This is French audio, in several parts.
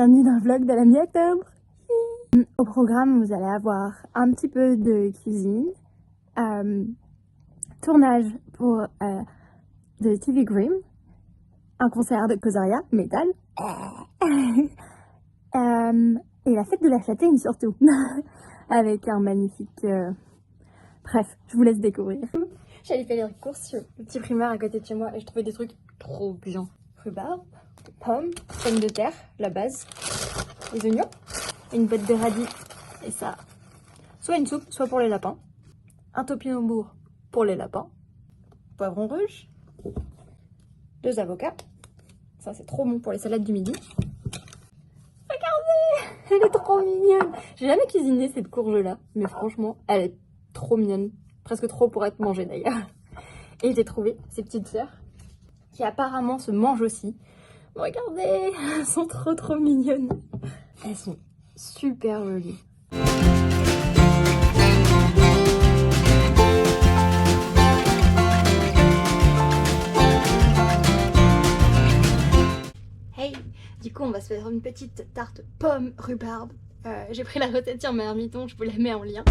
bienvenue dans le vlog de la mi-octobre. Au programme, vous allez avoir un petit peu de cuisine, tournage pour de TV Grimm, un concert de Kozaria, métal, et la fête de la châtaigne surtout, avec un magnifique... Bref, je vous laisse découvrir. J'allais faire les courses sur le petit primeur à côté de chez moi et je trouvais des trucs trop bien. Rhubarbe, pommes, pommes de terre, la base, les oignons, une botte de radis et ça, soit une soupe, soit pour les lapins, un topinambour pour les lapins, poivron rouge, 2 avocats, ça c'est trop bon pour les salades du midi. Regardez, elle est trop mignonne. J'ai jamais cuisiné cette courge là, mais franchement elle est trop mignonne, presque trop pour être mangée d'ailleurs. Et j'ai trouvé ces petites sœurs qui apparemment se mangent aussi. Regardez, elles sont trop mignonnes. Elles sont super jolies. Hey, du coup on va se faire une petite tarte pomme rhubarbe. J'ai pris la recette sur Marmiton, je vous la mets en lien.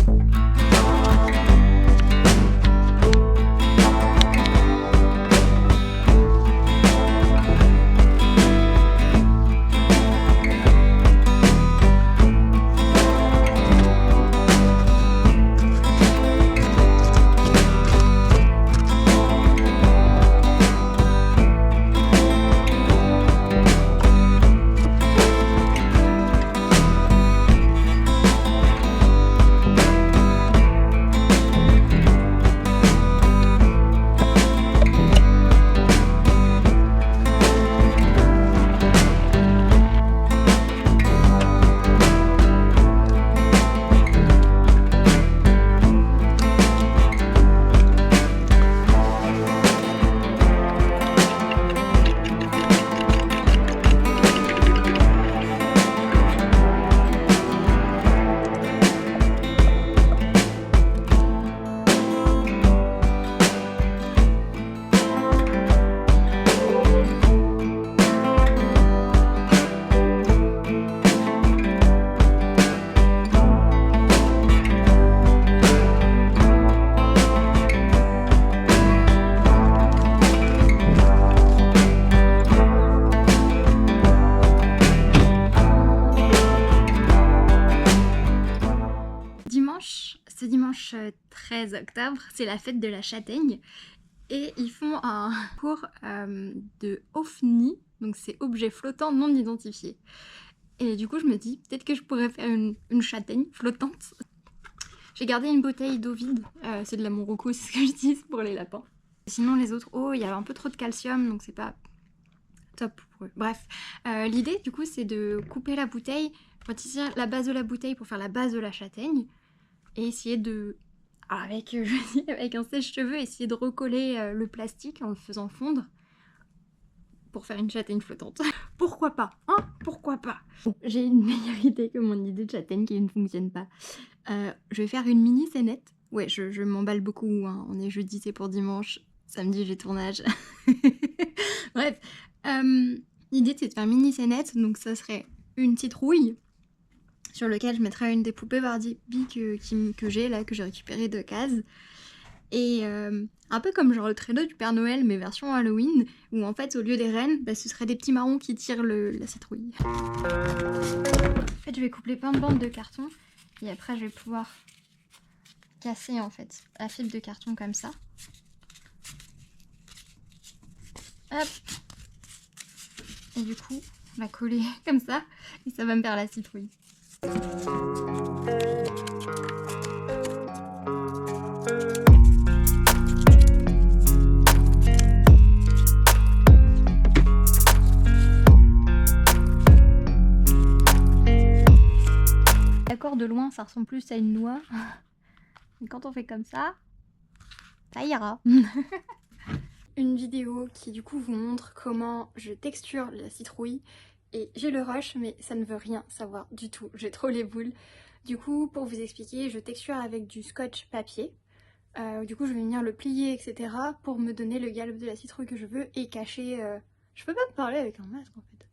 Ce dimanche 13 octobre, c'est la fête de la châtaigne et ils font un cours de OFNI, donc c'est objet flottant non identifié. Et du coup je me dis peut-être que je pourrais faire une châtaigne flottante. J'ai gardé une bouteille d'eau vide, c'est de la Morocco, c'est ce que j'utilise pour les lapins. Sinon les autres eaux, il y a un peu trop de calcium donc c'est pas top pour eux. Bref, l'idée du coup c'est de couper la bouteille, retirer la base de la bouteille pour faire la base de la châtaigne. Et essayer de, avec un sèche-cheveux, essayer de recoller le plastique en le faisant fondre pour faire une châtaigne flottante. Pourquoi pas, hein? Pourquoi pas? Bon, j'ai une meilleure idée que mon idée de châtaigne qui ne fonctionne pas. Je vais faire une mini scénette. Ouais, je m'emballe beaucoup, hein. On est jeudi, c'est pour dimanche. Samedi, j'ai tournage. Bref, l'idée c'est de faire une mini scénette, donc ça serait une citrouille sur lequel je mettrai une des poupées Barbie que j'ai là, que j'ai récupéré de Case. Et un peu comme genre le traîneau du Père Noël, mais version Halloween, où en fait au lieu des rennes, bah, ce serait des petits marrons qui tirent la citrouille. En fait je vais couper plein de bandes de carton, et après je vais pouvoir casser en fait la fibre de carton comme ça. Hop. Et du coup, on va coller comme ça, et ça va me faire la citrouille. D'accord, de loin ça ressemble plus à une noix, mais quand on fait comme ça ira. Une vidéo qui du coup vous montre comment je texture la citrouille. Et j'ai le rush mais ça ne veut rien savoir du tout, j'ai trop les boules. Du coup pour vous expliquer, je texture avec du scotch papier. Du coup je vais venir le plier etc. pour me donner le galop de la citrouille que je veux et cacher... Je peux pas me parler avec un masque en fait.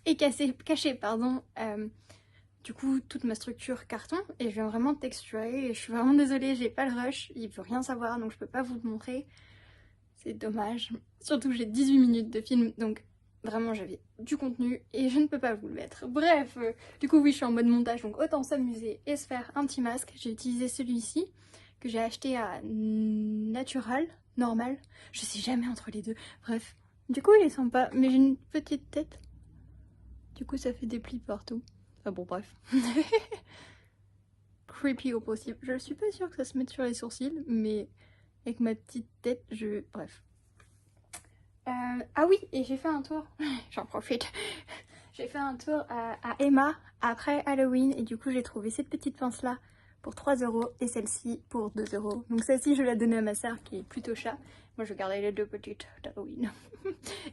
et cacher pardon, du coup toute ma structure carton et je viens vraiment texturer et je suis vraiment désolée, j'ai pas le rush, il veut rien savoir donc je peux pas vous le montrer. C'est dommage. Surtout que j'ai 18 minutes de film, donc vraiment j'avais du contenu et je ne peux pas vous le mettre. Bref, du coup oui je suis en mode montage, donc autant s'amuser et se faire un petit masque. J'ai utilisé celui-ci que j'ai acheté à Natural, normal. Je sais jamais entre les deux. Bref, du coup il est sympa, mais j'ai une petite tête. Du coup ça fait des plis partout. Enfin bon bref. Creepy au possible. Je suis pas sûre que ça se mette sur les sourcils, mais avec ma petite tête, bref. Ah oui, et j'ai fait un tour, j'en profite, j'ai fait un tour à Emma après Halloween et du coup j'ai trouvé cette petite pince là pour 3 € et celle-ci pour 2 €. Donc celle-ci je l'ai donnée à ma sœur qui est plutôt chat. Moi je gardais les deux petites d'Halloween.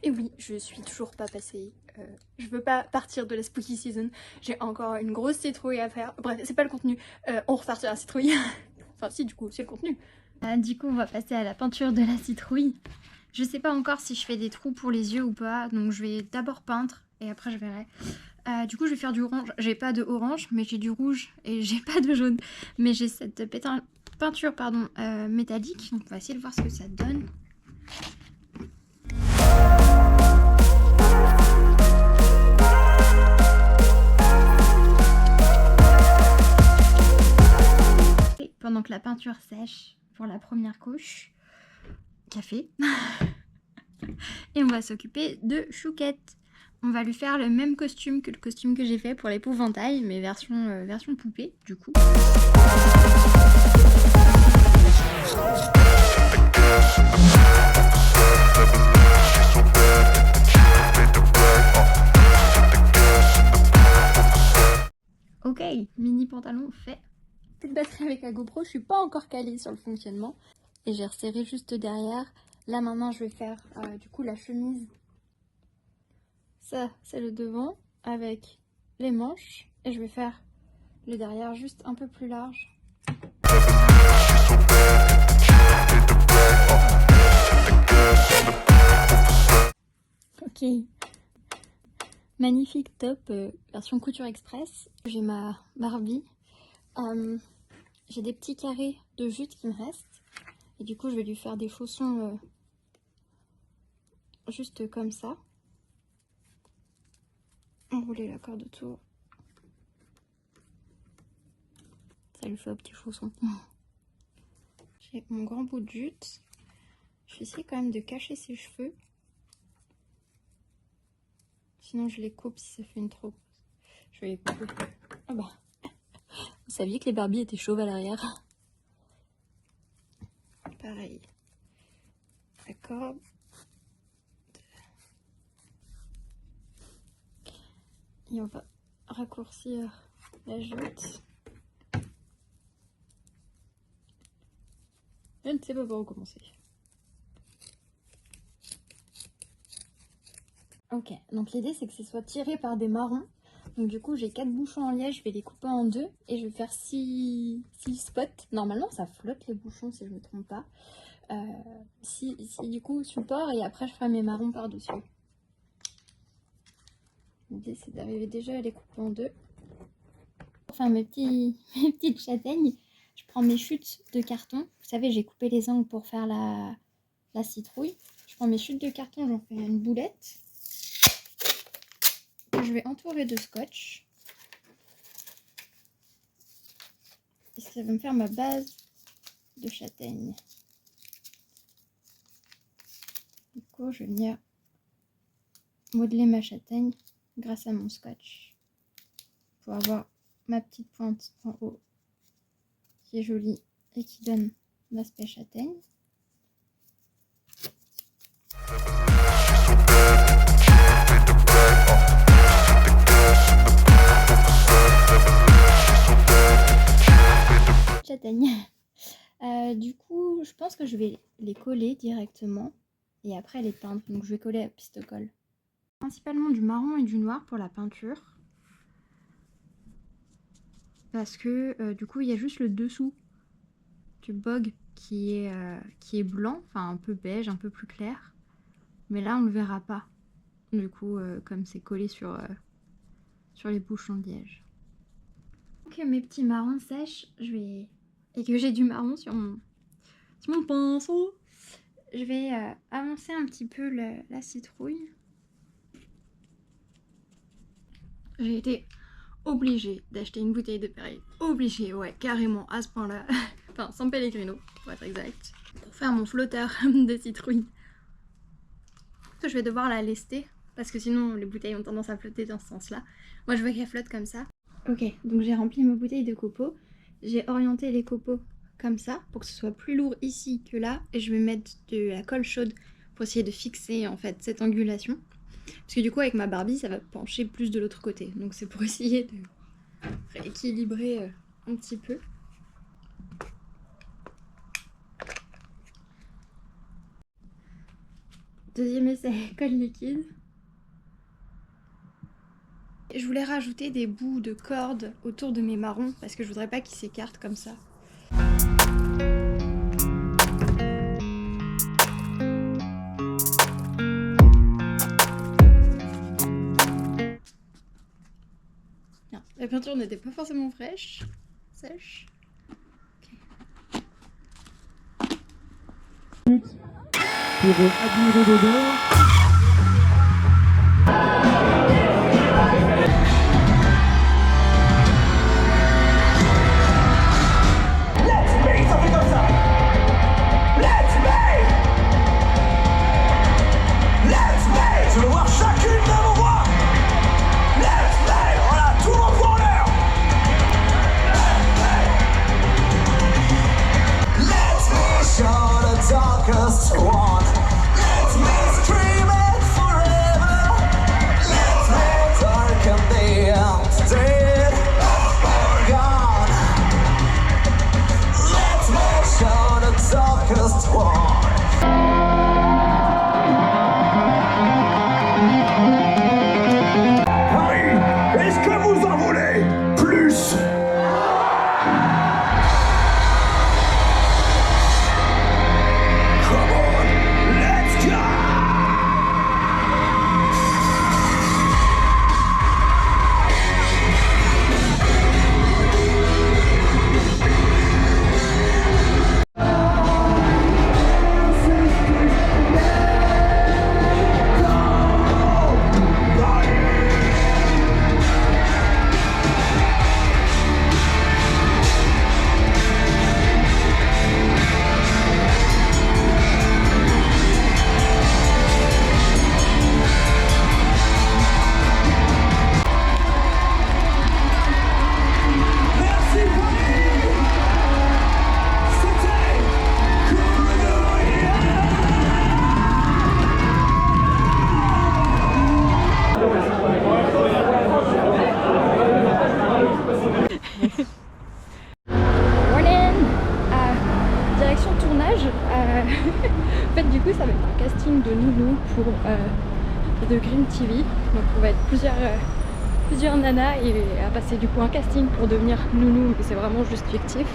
Et oui, je suis toujours pas passée, je veux pas partir de la spooky season, j'ai encore une grosse citrouille à faire. Bref, c'est pas le contenu, on repart sur la citrouille. Enfin si, du coup c'est le contenu. Du coup on va passer à la peinture de la citrouille. Je sais pas encore si je fais des trous pour les yeux ou pas, donc je vais d'abord peindre et après je verrai. Du coup je vais faire du orange, j'ai pas de orange mais j'ai du rouge et j'ai pas de jaune. Mais j'ai cette peinture pardon, métallique, donc on va essayer de voir ce que ça donne. Et pendant que la peinture sèche pour la première couche, café. Et on va s'occuper de Chouquette. On va lui faire le même costume que le costume que j'ai fait pour l'épouvantail, mais version poupée, du coup. Ok, mini pantalon fait. Plus de batterie avec la GoPro, je suis pas encore calée sur le fonctionnement. Et j'ai resserré juste derrière. Là maintenant je vais faire du coup la chemise. Ça c'est le devant avec les manches. Et je vais faire le derrière juste un peu plus large. Ok. Magnifique top version couture express. J'ai ma Barbie. J'ai des petits carrés de jute qui me restent. Et du coup je vais lui faire des chaussons juste comme ça. Enrouler la corde autour. Ça lui fait un petit chausson. J'ai mon grand bout de jute. Je vais essayer quand même de cacher ses cheveux. Sinon je les coupe si ça fait une trop. Je vais les couper. Ah bah. Vous saviez que les Barbies étaient chauves à l'arrière? Pareil. La corde. Et on va raccourcir la jute. Je ne sais pas par où commencer. Ok, donc l'idée c'est que ce soit tiré par des marrons. Donc du coup j'ai 4 bouchons en liège, je vais les couper en deux et je vais faire 6 spots. Normalement ça flotte les bouchons si je ne me trompe pas. Si du coup support et après je ferai mes marrons par dessus. L'idée c'est d'arriver déjà à les couper en deux. Pour faire mes petites châtaignes, je prends mes chutes de carton. Vous savez j'ai coupé les angles pour faire la citrouille. Je prends mes chutes de carton, j'en fais une boulette. Je vais entourer de scotch. Et ça va me faire ma base de châtaigne. Du coup, je vais venir modeler ma châtaigne grâce à mon scotch pour avoir ma petite pointe en haut qui est jolie et qui donne l'aspect châtaigne. Châtaigne. Du coup, je pense que je vais les coller directement et après les peindre. Donc je vais coller à pistocole. Principalement du marron et du noir pour la peinture. Parce que du coup, il y a juste le dessous du bog qui est blanc, enfin un peu beige, un peu plus clair. Mais là, on ne le verra pas. Du coup, comme c'est collé sur les bouchons de liège. Donc mes petits marrons sèchent, et que j'ai du marron sur mon pinceau, je vais avancer un petit peu la citrouille. J'ai été obligée d'acheter une bouteille de Perrier. Obligée, ouais, carrément, à ce point-là. Enfin, sans Pellegrino, pour être exact. Pour faire mon flotteur de citrouille. Je vais devoir la lester, parce que sinon les bouteilles ont tendance à flotter dans ce sens-là. Moi, je veux qu'elle flotte comme ça. Ok, donc j'ai rempli ma bouteille de copeaux. J'ai orienté les copeaux comme ça, pour que ce soit plus lourd ici que là. Et je vais mettre de la colle chaude pour essayer de fixer en fait cette angulation. Parce que du coup avec ma Barbie ça va pencher plus de l'autre côté. Donc c'est pour essayer de rééquilibrer un petit peu. Deuxième essai, colle liquide. Je voulais rajouter des bouts de corde autour de mes marrons parce que je voudrais pas qu'ils s'écartent comme ça. Bien. La peinture n'était pas forcément fraîche, sèche. Pour admirer l'odeur. En fait, du coup, ça va être un casting de Nounou pour de Green TV. Donc, on va être plusieurs nanas et à passer du coup un casting pour devenir Nounou, mais c'est vraiment juste fictif.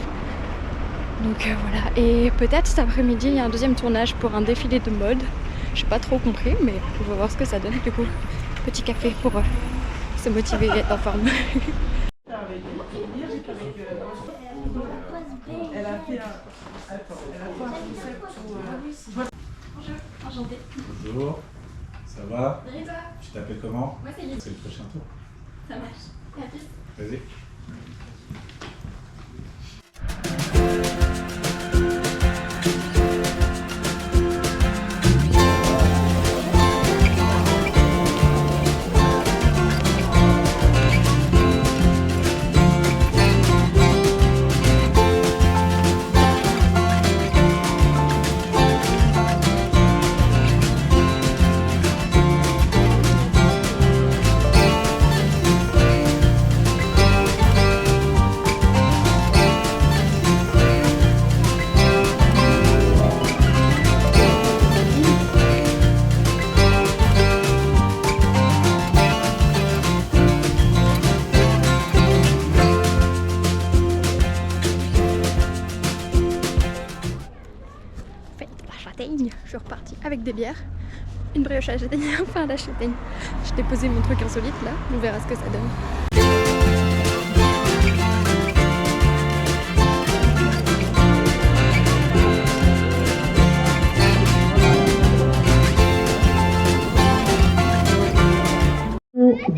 Donc voilà. Et peut-être cet après-midi, il y a un deuxième tournage pour un défilé de mode. J'ai pas trop compris, mais on va voir ce que ça donne. Du coup, petit café pour se motiver et être en forme. Elle a fait un concept où... Bonjour, enchantée. Bonjour, ça va? Bien et toi? Tu t'appelles comment? Moi c'est Lily. C'est le prochain tour. Ça marche. À plus. Vas-y. Je suis repartie avec des bières Une brioche à la châtaigne, enfin à la châtaigne. Je t'ai posé mon truc insolite là, on verra ce que ça donne.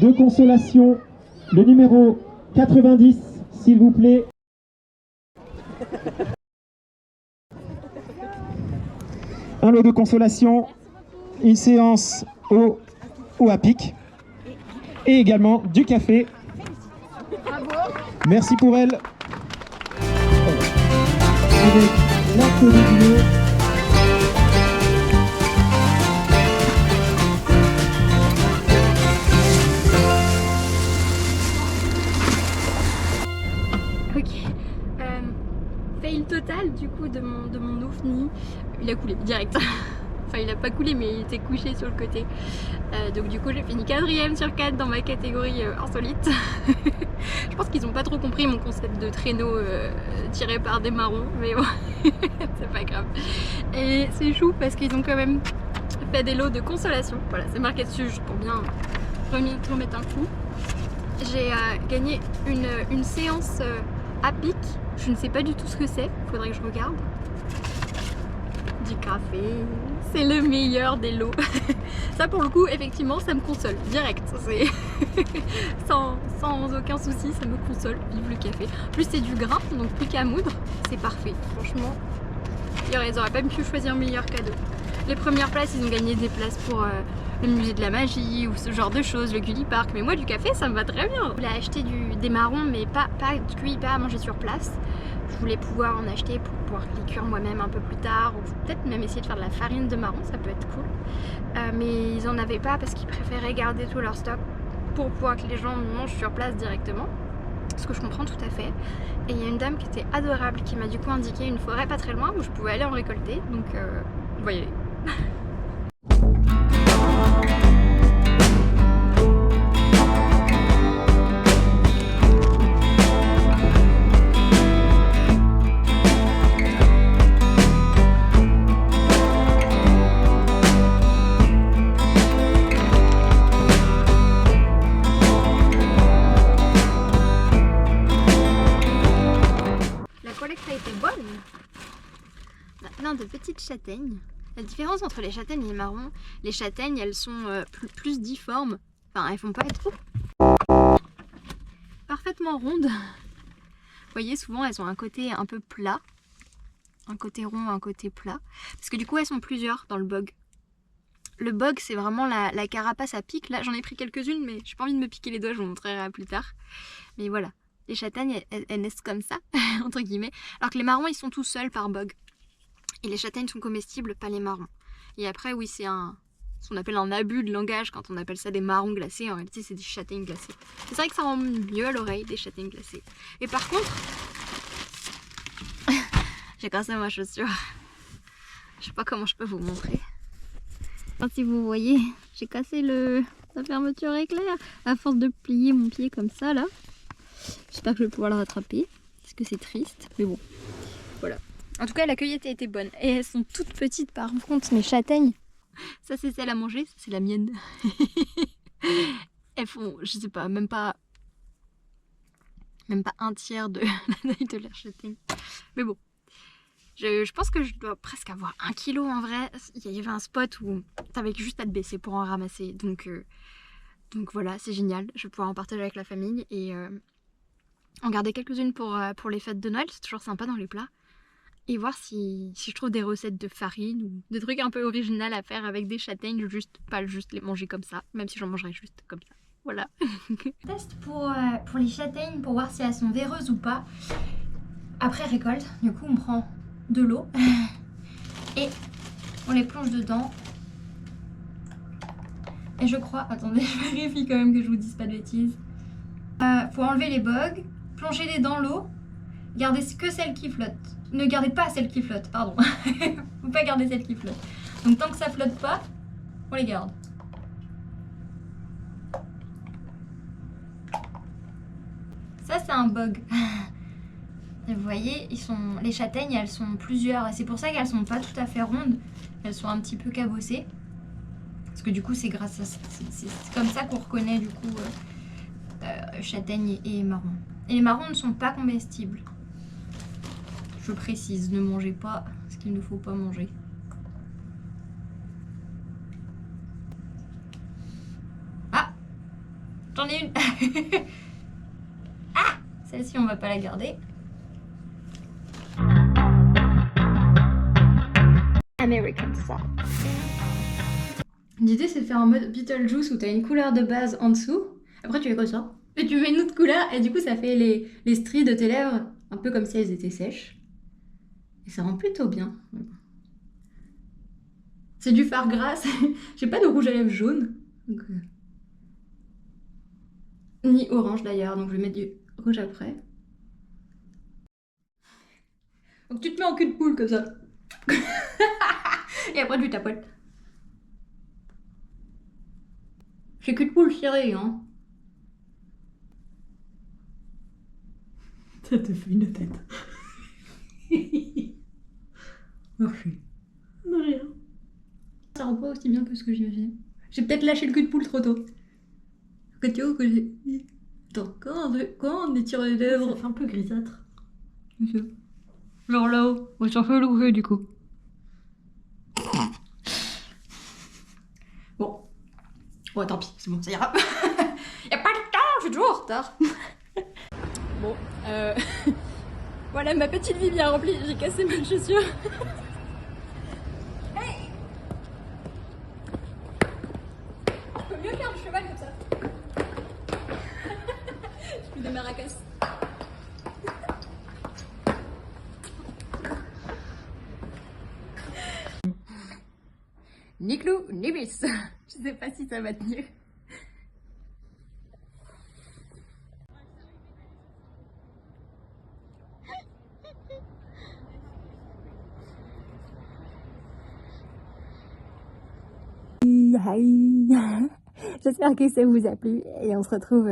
De consolation, le numéro 90, s'il vous plaît. Un lot de consolation, une séance au à pic et également du café. Merci pour elle. Avec l'arc de Dieu. Ok, fail total du coup de mon ovni. Il a coulé direct. Enfin il a pas coulé mais il était couché sur le côté. Donc du coup j'ai fini 4ème sur 4 dans ma catégorie insolite. Je pense qu'ils ont pas trop compris mon concept de traîneau tiré par des marrons, mais bon c'est pas grave. Et c'est chou parce qu'ils ont quand même fait des lots de consolation. Voilà, c'est marqué dessus juste pour bien remettre un coup. J'ai gagné une séance à pic. Je ne sais pas du tout ce que c'est, faudrait que je regarde. Du café, c'est le meilleur des lots. Ça pour le coup, effectivement, ça me console, direct. sans aucun souci, ça me console, vive le café. En plus c'est du grain, donc plus qu'à moudre, c'est parfait. Franchement, ils auraient pas pu choisir meilleur cadeau. Les premières places, ils ont gagné des places pour le musée de la magie ou ce genre de choses, le Gulli Park. Mais moi du café, ça me va très bien. Je voulais acheter des marrons, mais pas cuits, pas à manger sur place. Je voulais pouvoir en acheter pour pouvoir les cuire moi-même un peu plus tard, ou peut-être même essayer de faire de la farine de marron, ça peut être cool. Mais ils en avaient pas parce qu'ils préféraient garder tout leur stock pour pouvoir que les gens mangent sur place directement. Ce que je comprends tout à fait. Et il y a une dame qui était adorable qui m'a du coup indiqué une forêt pas très loin où je pouvais aller en récolter. Donc on va y aller. De petites châtaignes. La différence entre les châtaignes et les marrons, les châtaignes elles sont plus difformes, enfin elles font pas être parfaitement rondes. Vous voyez, souvent elles ont un côté un peu plat, un côté rond, un côté plat, parce que du coup elles sont plusieurs dans le bog. Le bog c'est vraiment la carapace à pic. Là j'en ai pris quelques-unes mais j'ai pas envie de me piquer les doigts, je vous montrerai plus tard. Mais voilà, les châtaignes elles naissent comme ça entre guillemets, alors que les marrons ils sont tout seuls par bog. Et les châtaignes sont comestibles, pas les marrons. Et après, oui, c'est ce qu'on appelle un abus de langage quand on appelle ça des marrons glacés. En réalité, c'est des châtaignes glacées. C'est vrai que ça rend mieux à l'oreille, des châtaignes glacées. Et par contre, j'ai cassé ma chaussure. Je sais pas comment je peux vous montrer. Enfin, si vous voyez, j'ai cassé la fermeture éclair à force de plier mon pied comme ça, là. J'espère que je vais pouvoir le rattraper, parce que c'est triste. Mais bon, voilà. En tout cas, la cueillette a été bonne. Et elles sont toutes petites par contre, mes châtaignes. Ça, c'est celle à manger, ça, c'est la mienne. Elles font, je sais pas, même pas un tiers de la taille de la châtaigne. Mais bon, je pense que je dois presque avoir 1 kilo en vrai. Il y avait un spot où t'avais juste à te baisser pour en ramasser. Donc voilà, c'est génial. Je vais pouvoir en partager avec la famille et en garder quelques-unes pour les fêtes de Noël. C'est toujours sympa dans les plats. Et voir si je trouve des recettes de farine ou des trucs un peu originaux à faire avec des châtaignes, pas juste les manger comme ça, même si j'en mangerais juste comme ça. Voilà. Test pour les châtaignes pour voir si elles sont véreuses ou pas. Après récolte, du coup on prend de l'eau et on les plonge dedans. Et je crois, attendez, je vérifie quand même que je vous dise pas de bêtises. Faut enlever les bogues, plonger-les dans l'eau, garder que celles qui flottent. Ne gardez pas celles qui flottent, pardon. Faut pas garder celles qui flottent. Donc tant que ça flotte pas, on les garde. Ça c'est un bog. Et vous voyez, les châtaignes elles sont plusieurs et c'est pour ça qu'elles sont pas tout à fait rondes. Elles sont un petit peu cabossées. que du coup c'est grâce à c'est comme ça qu'on reconnaît du coup châtaigne et marron. Et les marrons ne sont pas comestibles. Je précise, ne mangez pas ce qu'il ne faut pas manger. Ah, j'en ai une. Ah, celle-ci on va pas la garder. American Fall. L'idée c'est de faire en mode Beetlejuice où t'as une couleur de base en dessous, après tu fais comme ça, et tu mets une autre couleur et du coup ça fait les stries de tes lèvres un peu comme si elles étaient sèches. Et ça rend plutôt bien. C'est du fard gras, j'ai pas de rouge à lèvres jaune. Donc, ni orange d'ailleurs, donc je vais mettre du rouge après. Donc tu te mets en cul de poule comme ça. Et après tu tapotes. J'ai cul de poule serré, hein. Ça te fait une tête. Merci. De rien. Ça rend pas aussi bien que ce que j'imaginais. J'ai peut-être lâché le cul de poule trop tôt. Que tu vois que j'ai... Attends, quand on étire les lèvres... Ça fait un peu grisâtre. Genre là-haut. On s'en fait le du coup. Bon. Bon, tant pis, c'est bon, ça ira. Y'a pas de temps, je suis toujours en retard. Bon, voilà, ma petite vie bien remplie. J'ai cassé ma chaussure. Hey, je peux mieux faire du cheval comme ça. Je suis de Maracas. Ni clou, ni vis. Je sais pas si ça va tenir. J'espère que ça vous a plu et on se retrouve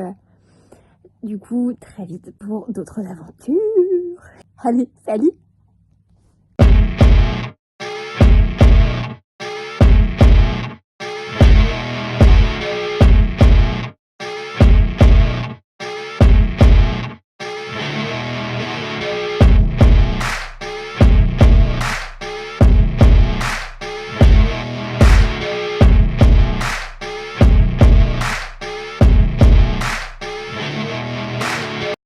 du coup très vite pour d'autres aventures. Allez, salut!